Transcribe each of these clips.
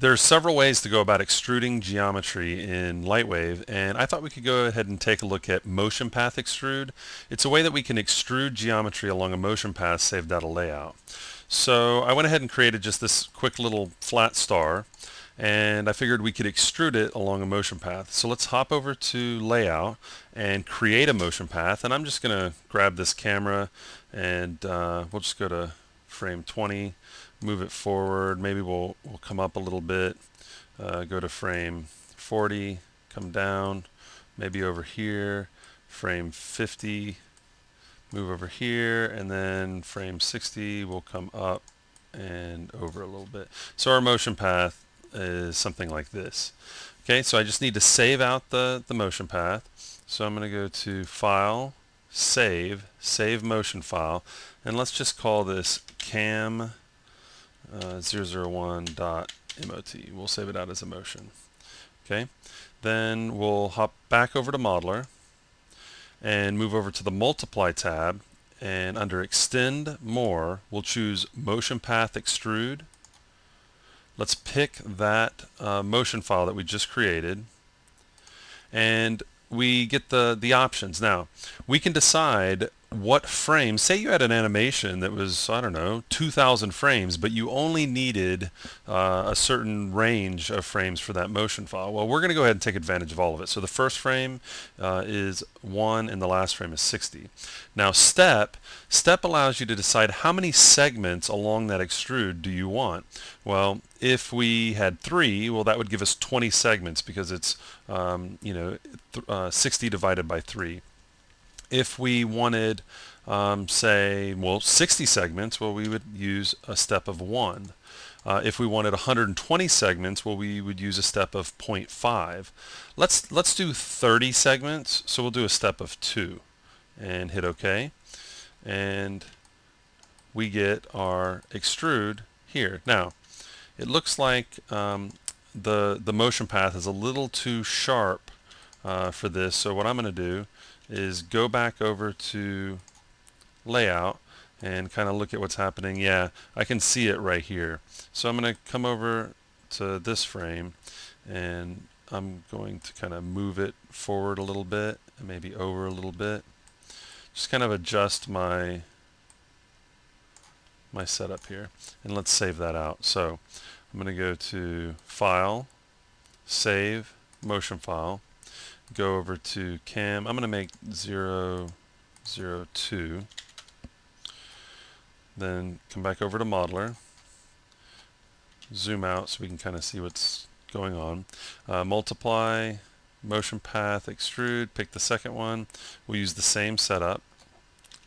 There's several ways to go about extruding geometry in LightWave, and I thought we could go ahead and take a look at motion path extrude. It's a way that we can extrude geometry along a motion path saved out of layout. So I went ahead and created just this quick little flat star, and I figured we could extrude it along a motion path. So let's hop over to layout and create a motion path, and I'm just going to grab this camera and we'll just go to frame 20, move it forward. Maybe we'll come up a little bit, go to frame 40, come down, maybe over here, frame 50, move over here, and then frame 60 will come up and over a little bit. So our motion path is something like this. Okay, so I just need to save out the motion path. So I'm going to go to File, Save Motion File, and let's just call this cam 001.mot. We'll save it out as a motion. Okay, then we'll hop back over to Modeler and move over to the Multiply tab, and under Extend More we'll choose Motion Path Extrude. Let's pick that motion file that we just created, and we get the options. Now we can decide what frame. Say you had an animation that was, I don't know, 2,000 frames, but you only needed a certain range of frames for that motion file. Well, we're going to go ahead and take advantage of all of it. So the first frame is 1 and the last frame is 60. Now step allows you to decide how many segments along that extrude do you want. Well, if we had 3, well, that would give us 20 segments because it's 60 divided by 3. If we wanted, say, 60 segments, well, we would use a step of 1. If we wanted 120 segments, well, we would use a step of 0.5. Let's do 30 segments, so we'll do a step of 2 and hit OK. And we get our extrude here. Now, it looks like the motion path is a little too sharp for this, so what I'm going to do is go back over to layout and kind of look at what's happening. Yeah, I can see it right here. So I'm going to come over to this frame and I'm going to kind of move it forward a little bit and maybe over a little bit. Just kind of adjust my setup here, and let's save that out. So I'm going to go to File, Save, Motion File, go over to Cam. I'm going to make 002. Then come back over to Modeler, zoom out so we can kind of see what's going on. Multiply, Motion Path, Extrude, pick the second one. We'll use the same setup,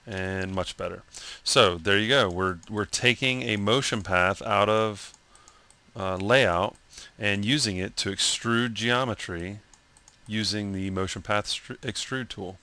and much better. So there you go. We're taking a motion path out of layout and using it to extrude geometry using the motion path extrude tool.